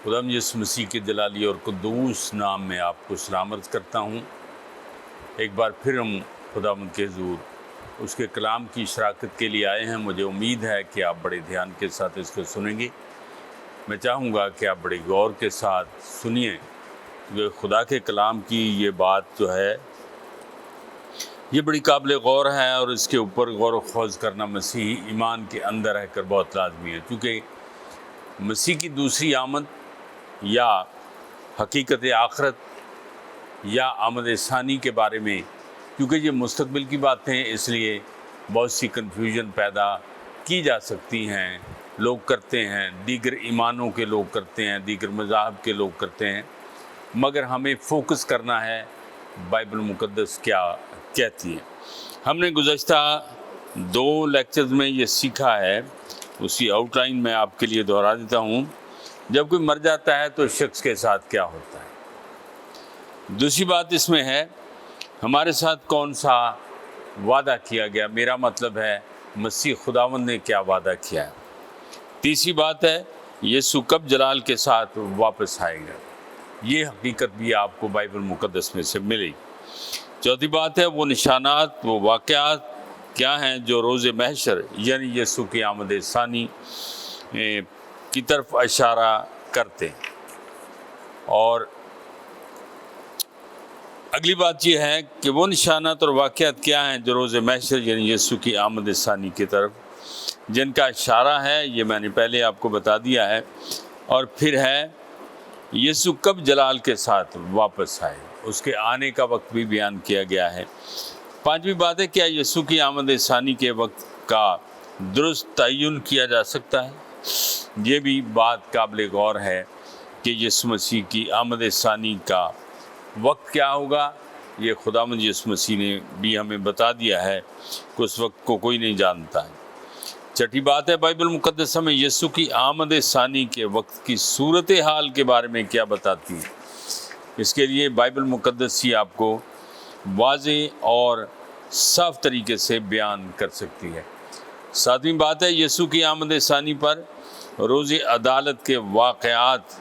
خداوند یسوع مسیح کے جلالی اور قدوس نام میں آپ کو سلام عرض کرتا ہوں۔ ایک بار پھر ہم خداوند کے حضور اس کے کلام کی شراکت کے لیے آئے ہیں۔ مجھے امید ہے کہ آپ بڑے دھیان کے ساتھ اس کو سنیں گے۔ میں چاہوں گا کہ آپ بڑے غور کے ساتھ سنیے، کیونکہ خدا کے کلام کی یہ بات جو ہے یہ بڑی قابل غور ہے، اور اس کے اوپر غور و خوض کرنا مسیحی ایمان کے اندر رہ کر بہت لازمی ہے، کیونکہ مسیح کی دوسری آمد یا حقیقت آخرت یا آمد ثانی کے بارے میں، کیونکہ یہ مستقبل کی باتیں ہیں، اس لیے بہت سی کنفیوژن پیدا کی جا سکتی ہیں، لوگ کرتے ہیں، دیگر ایمانوں کے لوگ کرتے ہیں، دیگر مذاہب کے لوگ کرتے ہیں، مگر ہمیں فوکس کرنا ہے بائبل مقدس کیا کہتی ہے۔ ہم نے گزشتہ 2 لیکچرز میں یہ سیکھا ہے، اسی آؤٹ لائن میں آپ کے لیے دہرا دیتا ہوں۔ جب کوئی مر جاتا ہے تو شخص کے ساتھ کیا ہوتا ہے؟ دوسری بات اس میں ہے ہمارے ساتھ کون سا وعدہ کیا گیا، میرا مطلب ہے مسیح خداوند نے کیا وعدہ کیا ہے۔ تیسری بات ہے یسوع کب جلال کے ساتھ واپس آئے گا، یہ حقیقت بھی آپ کو بائبل مقدس میں سے ملے گی۔ چوتھی بات ہے وہ نشانات، وہ واقعات کیا ہیں جو روز محشر یعنی یسوع کی آمد ثانی کی طرف اشارہ کرتے ہیں۔ اور اگلی بات یہ ہے کہ وہ نشانات اور واقعات کیا ہیں جو روز محشر یعنی یسوع کی آمد ثانی کی طرف جن کا اشارہ ہے، یہ میں نے پہلے آپ کو بتا دیا ہے۔ اور پھر ہے یسوع کب جلال کے ساتھ واپس آئے، اس کے آنے کا وقت بھی بیان کیا گیا ہے۔ پانچویں بات ہے کیا یسوع کی آمد ثانی کے وقت کا درست تعین کیا جا سکتا ہے، یہ بھی بات قابل غور ہے کہ یسوع مسیح کی آمد ثانی کا وقت کیا ہوگا۔ یہ خداوند یسوع مسیح نے بھی ہمیں بتا دیا ہے کہ اس وقت کو کوئی نہیں جانتا ہے۔ چھٹی بات ہے بائبل مقدس ہمیں یسوع کی آمد ثانی کے وقت کی صورتحال کے بارے میں کیا بتاتی ہے۔ اس کے لیے بائبل مقدس ہی آپ کو واضح اور صاف طریقے سے بیان کر سکتی ہے۔ ساتویں بات ہے یسوع کی آمد ثانی پر روز عدالت کے واقعات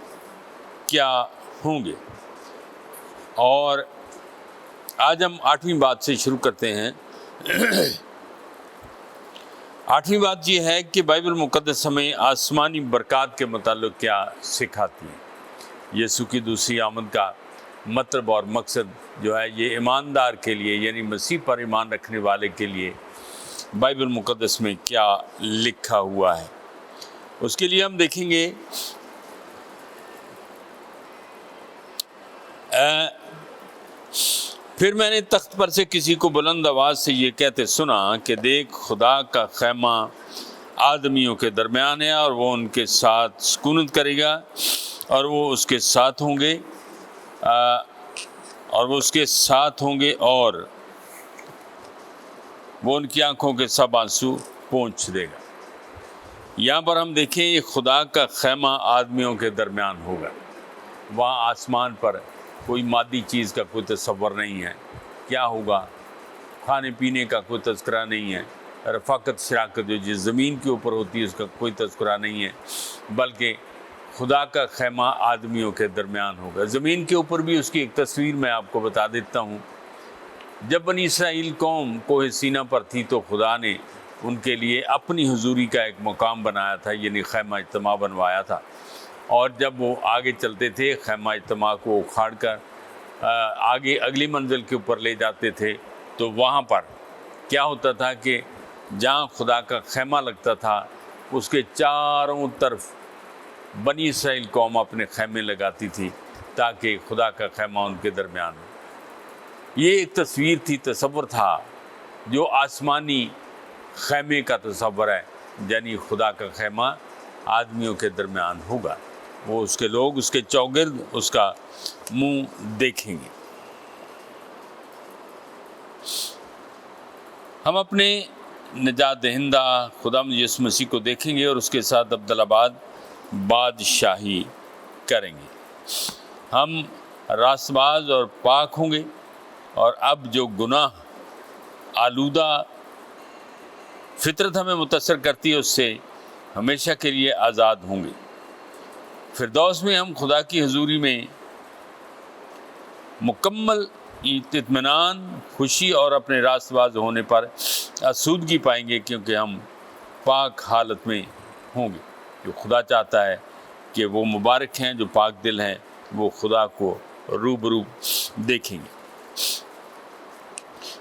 کیا ہوں گے۔ اور آج ہم 8ویں بات سے شروع کرتے ہیں۔ 8ویں بات یہ ہے کہ بائبل مقدس ہمیں آسمانی برکات کے متعلق کیا سکھاتی ہے۔ یسوع کی دوسری آمد کا مطلب اور مقصد جو ہے یہ ایماندار کے لیے یعنی مسیح پر ایمان رکھنے والے کے لیے بائبل مقدس میں کیا لکھا ہوا ہے، اس کے لیے ہم دیکھیں گے پھر میں نے تخت پر سے کسی کو بلند آواز سے یہ کہتے سنا کہ دیکھ خدا کا خیمہ آدمیوں کے درمیان ہے، اور وہ ان کے ساتھ سکونت کرے گا، اور وہ اس کے ساتھ ہوں گے اور وہ ان کی آنکھوں کے سب آنسو پونچھ دے گا۔ یہاں پر ہم دیکھیں یہ خدا کا خیمہ آدمیوں کے درمیان ہوگا۔ وہاں آسمان پر کوئی مادی چیز کا کوئی تصور نہیں ہے، کیا ہوگا، کھانے پینے کا کوئی تذکرہ نہیں ہے، رفاقت شراکت جو جس زمین کے اوپر ہوتی ہے اس کا کوئی تذکرہ نہیں ہے، بلکہ خدا کا خیمہ آدمیوں کے درمیان ہوگا۔ زمین کے اوپر بھی اس کی ایک تصویر میں آپ کو بتا دیتا ہوں۔ جب بنی اسرائیل قوم کوہ سینا پر تھی تو خدا نے ان کے لیے اپنی حضوری کا ایک مقام بنایا تھا، یعنی خیمہ اجتماع بنوایا تھا، اور جب وہ آگے چلتے تھے خیمہ اجتماع کو اکھاڑ کر آگے اگلی منزل کے اوپر لے جاتے تھے، تو وہاں پر کیا ہوتا تھا کہ جہاں خدا کا خیمہ لگتا تھا اس کے چاروں طرف بنی اسرائیل قوم اپنے خیمے لگاتی تھی تاکہ خدا کا خیمہ ان کے درمیان ہو۔ یہ ایک تصویر تھی، تصور تھا جو آسمانی خیمے کا تصور ہے، یعنی خدا کا خیمہ آدمیوں کے درمیان ہوگا، وہ اس کے لوگ اس کے چوگرد اس کا منہ دیکھیں گے۔ ہم اپنے نجات دہندہ خداوند یسوع مسیح کو دیکھیں گے اور اس کے ساتھ عبدالآباد بادشاہی کریں گے۔ ہم راست باز اور پاک ہوں گے، اور اب جو گناہ آلودہ فطرت ہمیں متاثر کرتی ہے اس سے ہمیشہ کے لیے آزاد ہوں گے۔ فردوس میں ہم خدا کی حضوری میں مکمل اطمینان، خوشی اور اپنے راست باز ہونے پر آسودگی پائیں گے، کیونکہ ہم پاک حالت میں ہوں گے۔ جو خدا چاہتا ہے کہ وہ مبارک ہیں جو پاک دل ہیں، وہ خدا کو روبرو دیکھیں گے۔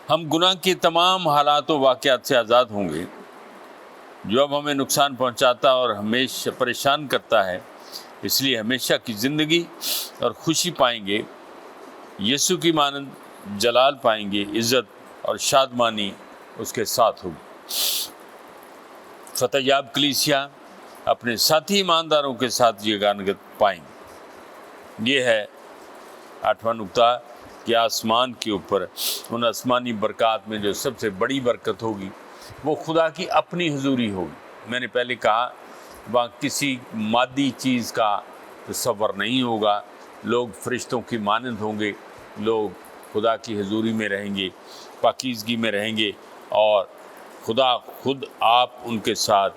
ہم گناہ کے تمام حالات و واقعات سے آزاد ہوں گے جو اب ہمیں نقصان پہنچاتا اور ہمیشہ پریشان کرتا ہے، اس لیے ہمیشہ کی زندگی اور خوشی پائیں گے، یسوع کی مانند جلال پائیں گے، عزت اور شادمانی اس کے ساتھ ہوگی۔ فتح یاب کلیسیا اپنے ساتھی ایمانداروں کے ساتھ یگانگت پائیں گے۔ یہ ہے 8واں نقطہ کہ آسمان کے اوپر ان آسمانی برکات میں جو سب سے بڑی برکت ہوگی وہ خدا کی اپنی حضوری ہوگی۔ میں نے پہلے کہا وہاں کسی مادی چیز کا تصور نہیں ہوگا، لوگ فرشتوں کی مانند ہوں گے، لوگ خدا کی حضوری میں رہیں گے، پاکیزگی میں رہیں گے، اور خدا خود آپ ان کے ساتھ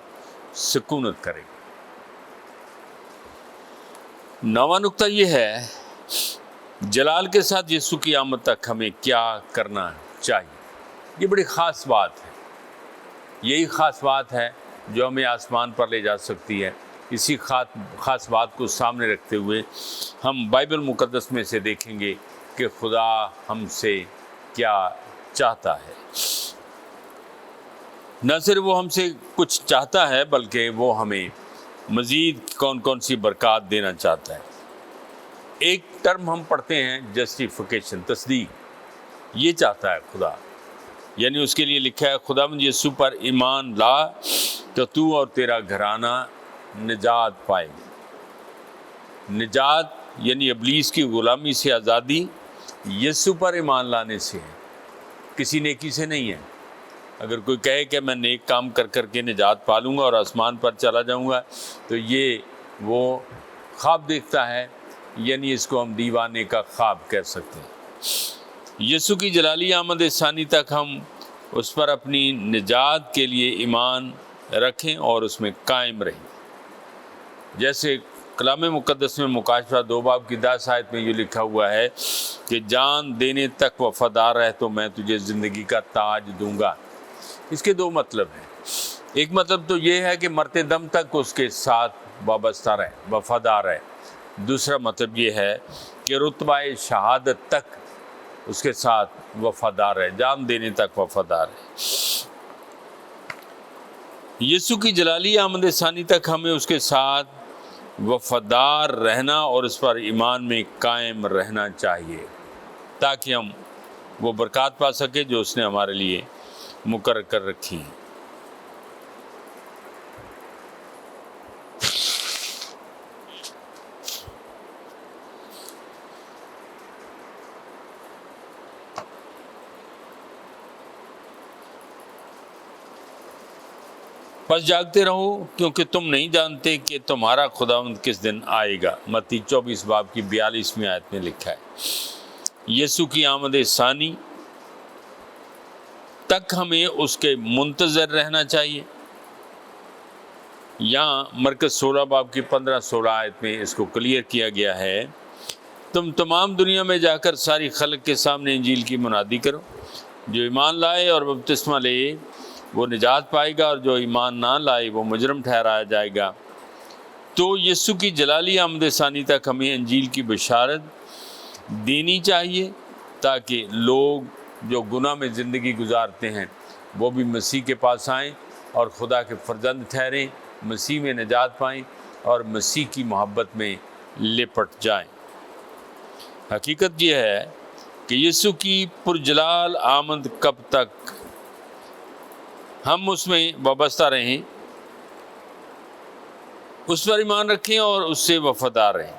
سکونت کرے گا۔ 9واں نقطہ یہ ہے جلال کے ساتھ یسوع کی آمد تک ہمیں کیا کرنا چاہیے۔ یہ بڑی خاص بات ہے، یہی خاص بات ہے جو ہمیں آسمان پر لے جا سکتی ہے۔ اسی خاص بات کو سامنے رکھتے ہوئے ہم بائبل مقدس میں سے دیکھیں گے کہ خدا ہم سے کیا چاہتا ہے۔ نہ صرف وہ ہم سے کچھ چاہتا ہے بلکہ وہ ہمیں مزید کون کون سی برکات دینا چاہتا ہے۔ ایک ٹرم ہم پڑھتے ہیں جسٹیفیکیشن، تصدیق، یہ چاہتا ہے خدا، یعنی اس کے لیے لکھا ہے خداوند یسوع پر ایمان لا تو تو اور تیرا گھرانہ نجات پائے گا۔ نجات یعنی ابلیس کی غلامی سے آزادی یسوع پر ایمان لانے سے ہے، کسی نیکی سے نہیں ہے۔ اگر کوئی کہے کہ میں نیک کام کر کر کے نجات پالوں گا اور آسمان پر چلا جاؤں گا تو یہ وہ خواب دیکھتا ہے، یعنی اس کو ہم دیوانے کا خواب کہہ سکتے ہیں۔ یسوع کی جلالی آمد ثانی تک ہم اس پر اپنی نجات کے لیے ایمان رکھیں اور اس میں قائم رہیں۔ جیسے کلام مقدس میں مکاشفہ 2:10 آیت میں یہ لکھا ہوا ہے کہ جان دینے تک وفادار رہ تو میں تجھے زندگی کا تاج دوں گا۔ اس کے دو مطلب ہیں۔ ایک مطلب تو یہ ہے کہ مرتے دم تک اس کے ساتھ وابستہ رہے، وفادار رہے۔ دوسرا مطلب یہ ہے کہ رتبہ شہادت تک اس کے ساتھ وفادار رہے، جان دینے تک وفادار رہے۔ یسوع کی جلالی آمد ثانی تک ہمیں اس کے ساتھ وفادار رہنا اور اس پر ایمان میں قائم رہنا چاہیے تاکہ ہم وہ برکات پا سکیں جو اس نے ہمارے لیے مقرر کر رکھی ہیں۔ پس جاگتے رہو کیونکہ تم نہیں جانتے کہ تمہارا خداوند کس دن آئے گا۔ متی 24:42 آیت میں لکھا ہے۔ یسوع کی آمد ثانی تک ہمیں اس کے منتظر رہنا چاہیے۔ یہاں مرکز 16:15-16 آیت میں اس کو کلیئر کیا گیا ہے، تم تمام دنیا میں جا کر ساری خلق کے سامنے انجیل کی منادی کرو، جو ایمان لائے اور بپتسمہ لے وہ نجات پائے گا اور جو ایمان نہ لائے وہ مجرم ٹھہرایا جائے گا۔ تو یسوع کی جلالی آمد ثانی تک ہمیں انجیل کی بشارت دینی چاہیے تاکہ لوگ جو گناہ میں زندگی گزارتے ہیں وہ بھی مسیح کے پاس آئیں اور خدا کے فرزند ٹھہریں، مسیح میں نجات پائیں اور مسیح کی محبت میں لپٹ جائیں۔ حقیقت یہ ہے کہ یسوع کی پرجلال آمد کب تک ہم اس میں وابستہ رہیں، اس پر ایمان رکھیں اور اس سے وفادار رہیں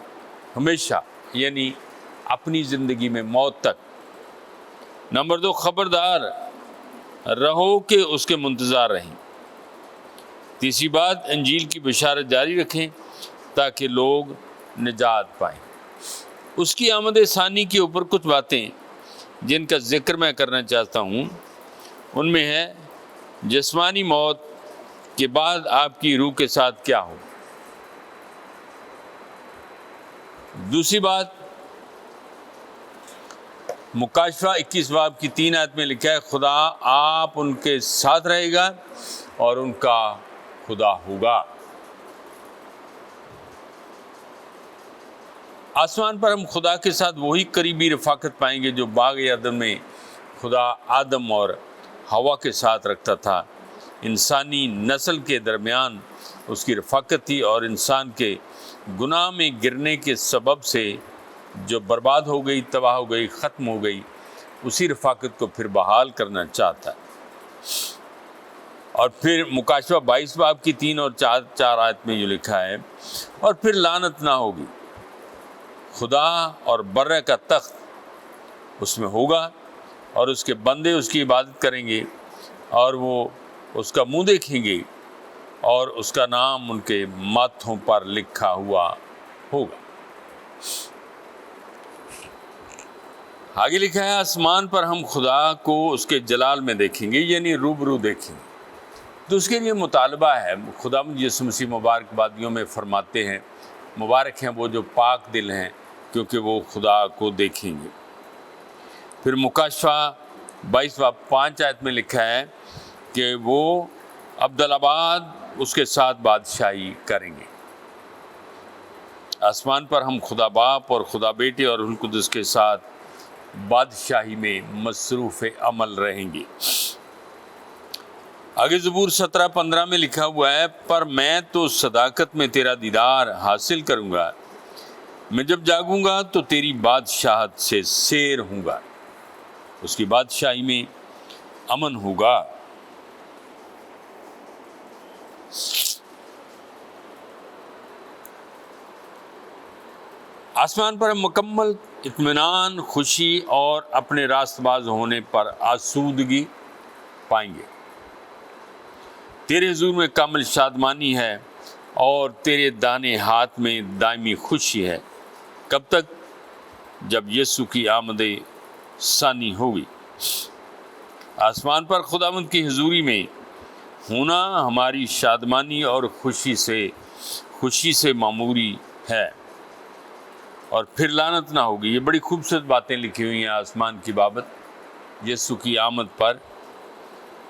ہمیشہ، یعنی اپنی زندگی میں موت تک۔ نمبر 2، خبردار رہو کہ اس کے منتظر رہیں۔ تیسری بات، انجیل کی بشارت جاری رکھیں تاکہ لوگ نجات پائیں۔ اس کی آمد ثانی کے اوپر کچھ باتیں جن کا ذکر میں کرنا چاہتا ہوں، ان میں ہے جسمانی موت کے بعد آپ کی روح کے ساتھ کیا ہو۔ دوسری بات، مکاشفہ 21 باب کی 3 آیت میں لکھا ہے خدا آپ ان کے ساتھ رہے گا اور ان کا خدا ہوگا۔ آسمان پر ہم خدا کے ساتھ وہی قریبی رفاقت پائیں گے جو باغ عدن میں خدا آدم اور ہوا کے ساتھ رکھتا تھا۔ انسانی نسل کے درمیان اس کی رفاقت تھی اور انسان کے گناہ میں گرنے کے سبب سے جو برباد ہو گئی، تباہ ہو گئی، ختم ہو گئی، اسی رفاقت کو پھر بحال کرنا چاہتا ہے۔ اور پھر مکاشفہ 22 باب کی 3 اور 4 آیت میں یہ لکھا ہے اور پھر لعنت نہ ہوگی، خدا اور برہ کا تخت اس میں ہوگا اور اس کے بندے اس کی عبادت کریں گے اور وہ اس کا منہ دیکھیں گے اور اس کا نام ان کے ماتھوں پر لکھا ہوا ہوگا۔ آگے لکھا ہے آسمان پر ہم خدا کو اس کے جلال میں دیکھیں گے، یعنی روبرو دیکھیں گے۔ تو اس کے لیے مطالبہ ہے، خدا یسوع مسیح مبارک بادیوں میں فرماتے ہیں مبارک ہیں وہ جو پاک دل ہیں کیونکہ وہ خدا کو دیکھیں گے۔ پھر مکاشفہ 22 باب 5 آیت میں لکھا ہے کہ وہ عبدالآباد اس کے ساتھ بادشاہی کریں گے۔ آسمان پر ہم خدا باپ اور خدا بیٹے اور روح القدس کے ساتھ بادشاہی میں مصروف عمل رہیں گے۔ آگے زبور 17:15 میں لکھا ہوا ہے پر میں تو صداقت میں تیرا دیدار حاصل کروں گا، میں جب جاگوں گا تو تیری بادشاہت سے سیر ہوں گا، اس کی بادشاہی میں امن ہوگا۔ آسمان پر ہم مکمل اطمینان، خوشی اور اپنے راست باز ہونے پر آسودگی پائیں گے۔ تیرے حضور میں کامل شادمانی ہے اور تیرے دانے ہاتھ میں دائمی خوشی ہے۔ کب تک؟ جب یسوع کی آمد ثانی ہوگی۔ آسمان پر خداوند کی حضوری میں ہونا ہماری شادمانی اور خوشی سے معموری ہے۔ اور پھر لعنت نہ ہوگی۔ یہ بڑی خوبصورت باتیں لکھی ہوئی ہیں آسمان کی بابت، یسوع کی آمد پر،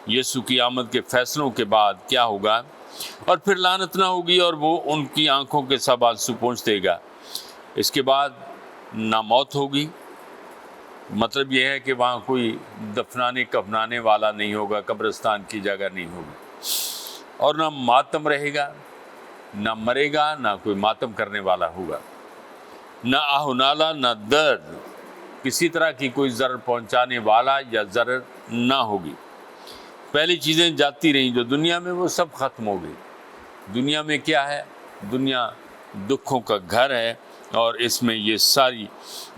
یسوع کی آمد کے فیصلوں کے بعد کیا ہوگا۔ اور پھر لعنت نہ ہوگی اور وہ ان کی آنکھوں کے سب آنسو پونچھ دے گا۔ اس کے بعد نہ موت ہوگی، مطلب یہ ہے کہ وہاں کوئی دفنانے کفنانے والا نہیں ہوگا، قبرستان کی جگہ نہیں ہوگی، اور نہ ماتم رہے گا، نہ مرے گا، نہ کوئی ماتم کرنے والا ہوگا، نہ آہ و نالہ، نہ درد، کسی طرح کی کوئی ضرر پہنچانے والا یا ضرر نہ ہوگی۔ پہلی چیزیں جاتی رہیں جو دنیا میں وہ سب ختم ہو گئی۔ دنیا میں کیا ہے؟ دنیا دکھوں کا گھر ہے اور اس میں یہ ساری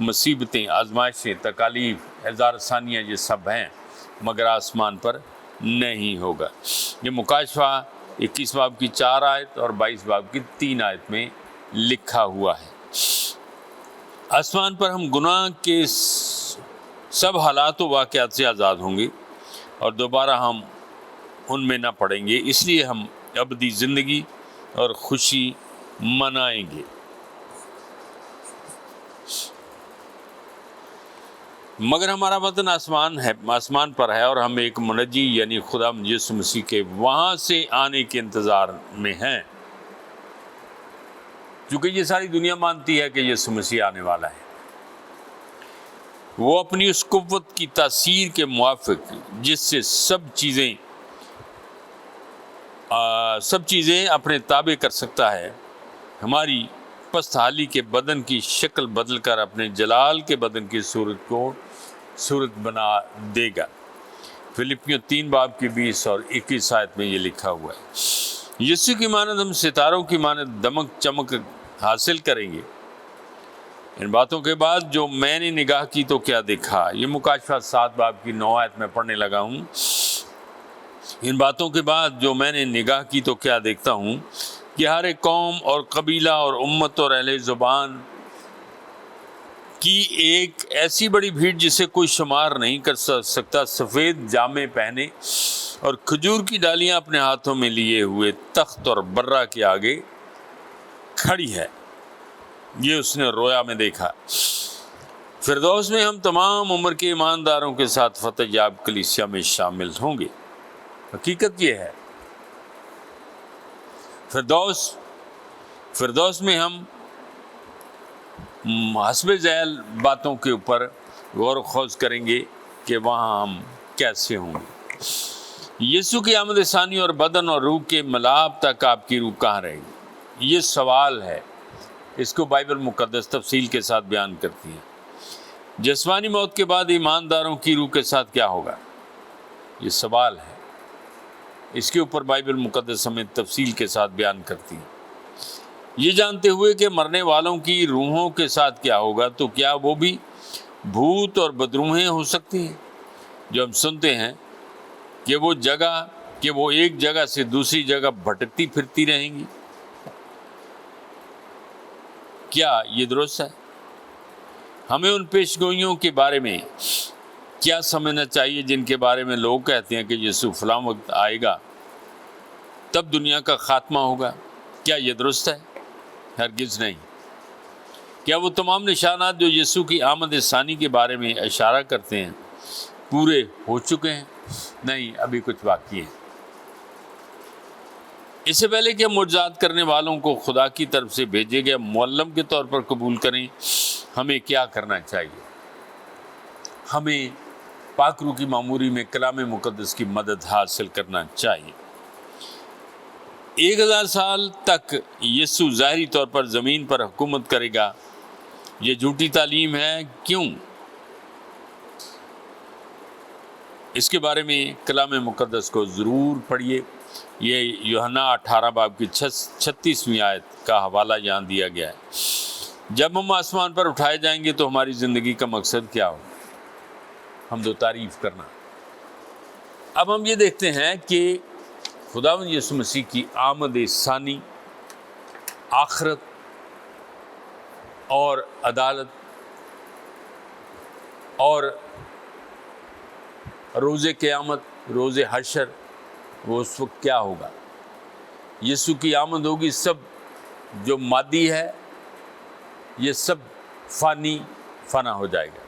مصیبتیں، آزمائشیں، تکالیف، اعزار ثانیہ یہ سب ہیں، مگر آسمان پر نہیں ہوگا۔ یہ مکاشفہ 21 باب کی 4 آیت اور 22 باب کی 3 آیت میں لکھا ہوا ہے۔ آسمان پر ہم گناہ کے سب حالات و واقعات سے آزاد ہوں گے اور دوبارہ ہم ان میں نہ پڑیں گے، اس لیے ہم ابدی زندگی اور خوشی منائیں گے۔ مگر ہمارا وطن آسمان پر ہے اور ہم ایک منجی یعنی خدا یسوع مسیح کے وہاں سے آنے کے انتظار میں ہیں، چونکہ یہ ساری دنیا مانتی ہے کہ یسوع مسیح آنے والا ہے۔ وہ اپنی اس قوت کی تاثیر کے موافق جس سے سب چیزیں اپنے تابع کر سکتا ہے، ہماری پست حالی کے بدن کی شکل بدل کر اپنے جلال کے بدن کی صورت بنا دے گا۔ فلپیوں 3 باب کی 20 اور 21 آیت میں یہ لکھا ہوا ہے۔ یسوع کی مانند ہم ستاروں کی مانند دمک چمک حاصل کریں گے۔ ان باتوں کے بعد جو میں نے نگاہ کی تو کیا دیکھا، یہ مکاشفہ 7 باب کی 9 آیت میں پڑھنے لگا ہوں۔ ان باتوں کے بعد جو میں نے نگاہ کی تو کیا دیکھتا ہوں کہ ہر ایک قوم اور قبیلہ اور امت اور اہل زبان کی ایک ایسی بڑی بھیڑ جسے کوئی شمار نہیں کر سکتا، سفید جامے پہنے اور کھجور کی ڈالیاں اپنے ہاتھوں میں لیے ہوئے تخت اور برہ کے آگے کھڑی ہے۔ یہ اس نے رویا میں دیکھا۔ فردوس میں ہم تمام عمر کے ایمانداروں کے ساتھ فتح یاب کلیسیا میں شامل ہوں گے۔ حقیقت یہ ہے، فردوس میں ہم حسب ذیل باتوں کے اوپر غور و خوض کریں گے کہ وہاں ہم کیسے ہوں گے۔ یسوع کی آمد ثانی اور بدن اور روح کے ملاپ تک آپ کی روح کہاں رہے گی؟ یہ سوال ہے، اس کو بائبل مقدس تفصیل کے ساتھ بیان کرتی ہے۔ جسمانی موت کے بعد ایمانداروں کی روح کے ساتھ کیا ہوگا؟ یہ سوال ہے، اس کے اوپر بائبل مقدس ہمیں تفصیل کے ساتھ بیان کرتی ہے۔ یہ جانتے ہوئے کہ مرنے والوں کی روحوں کے ساتھ کیا ہوگا، تو کیا وہ بھی بھوت اور بدروحیں ہو سکتی ہیں؟ جو ہم سنتے ہیں کہ وہ ایک جگہ سے دوسری جگہ بھٹکتی پھرتی رہیں گی، کیا یہ درست ہے؟ ہمیں ان پیشگوئیوں کے بارے میں کیا سمجھنا چاہیے جن کے بارے میں لوگ کہتے ہیں کہ یسوع فلاں وقت آئے گا، تب دنیا کا خاتمہ ہوگا؟ کیا یہ درست ہے؟ ہرگز نہیں۔ کیا وہ تمام نشانات جو یسوع کی آمد ثانی کے بارے میں اشارہ کرتے ہیں پورے ہو چکے ہیں؟ نہیں، ابھی کچھ باقی ہے۔ اس سے پہلے کہ ہم معجزات کرنے والوں کو خدا کی طرف سے بھیجے گئے معلم کے طور پر قبول کریں، ہمیں کیا کرنا چاہیے؟ ہمیں پاک روح کی معموری میں کلام مقدس کی مدد حاصل کرنا چاہیے۔ 1000 سال تک یسوع ظاہری طور پر زمین پر حکومت کرے گا، یہ جھوٹی تعلیم ہے۔ کیوں؟ اس کے بارے میں کلام مقدس کو ضرور پڑھیے۔ یہ یوحنا 18 باب کی 36ویں آیت کا حوالہ یہاں دیا گیا ہے۔ جب ہم آسمان پر اٹھائے جائیں گے تو ہماری زندگی کا مقصد کیا ہو؟ حمد و تعریف کرنا۔ اب ہم یہ دیکھتے ہیں کہ خداوند یسوع مسیح کی آمد ثانی، آخرت اور عدالت اور روز قیامت، روز حشر، وہ اس وقت کیا ہوگا؟ یسوع کی آمد ہوگی، سب جو مادی ہے یہ سب فنا ہو جائے گا،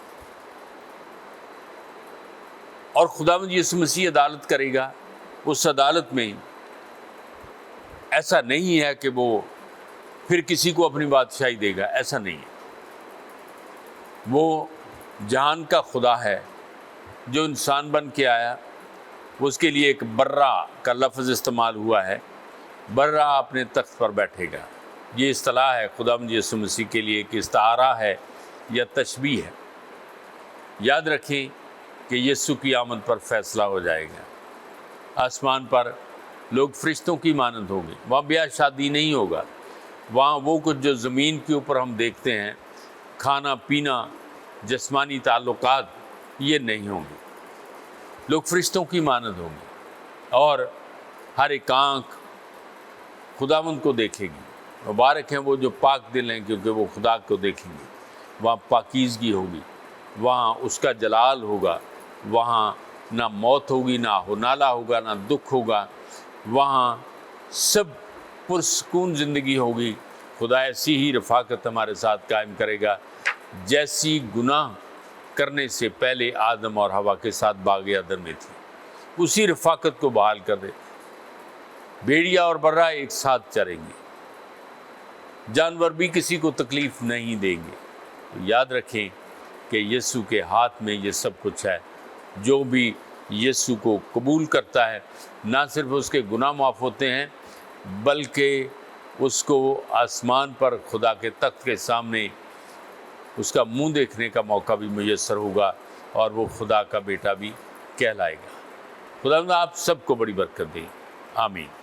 اور خداوند یسوع مسیح عدالت کرے گا۔ اس عدالت میں ایسا نہیں ہے کہ وہ پھر کسی کو اپنی بادشاہی دے گا، ایسا نہیں ہے۔ وہ جہان کا خدا ہے جو انسان بن کے آیا۔ اس کے لیے ایک برہ کا لفظ استعمال ہوا ہے، برہ اپنے تخت پر بیٹھے گا۔ یہ اصطلاح ہے خداوند یسوع مسیح کے لیے کہ استعارہ ہے یا تشبیہ ہے۔ یاد رکھیں کہ یسوع کی آمد پر فیصلہ ہو جائے گا۔ آسمان پر لوگ فرشتوں کی مانند ہوں گے، وہاں بیاہ شادی نہیں ہوگا، وہاں وہ کچھ جو زمین کے اوپر ہم دیکھتے ہیں، کھانا پینا، جسمانی تعلقات، یہ نہیں ہوں گے۔ لوگ فرشتوں کی مانند ہوں گے، اور ہر ایک آنکھ خداوند کو دیکھے گی۔ مبارک ہیں وہ جو پاک دل ہیں، کیونکہ وہ خدا کو دیکھیں گے۔ وہاں پاکیزگی ہوگی، وہاں اس کا جلال ہوگا، وہاں نہ موت ہوگی، نہ ہونالا ہوگا، نہ دکھ ہوگا، وہاں سب پرسکون زندگی ہوگی۔ خدا ایسی ہی رفاقت ہمارے ساتھ قائم کرے گا جیسی گناہ کرنے سے پہلے آدم اور حوا کے ساتھ باغ عدن میں تھی، اسی رفاقت کو بحال کر دے۔ بھیڑیا اور برہ ایک ساتھ چریں گے، جانور بھی کسی کو تکلیف نہیں دیں گے۔ تو یاد رکھیں کہ یسوع کے ہاتھ میں یہ سب کچھ ہے۔ جو بھی یسوع کو قبول کرتا ہے، نہ صرف اس کے گناہ معاف ہوتے ہیں، بلکہ اس کو آسمان پر خدا کے تخت کے سامنے اس کا منہ دیکھنے کا موقع بھی میسر ہوگا، اور وہ خدا کا بیٹا بھی کہلائے گا۔ خدا آپ سب کو بڑی برکت دے، آمین۔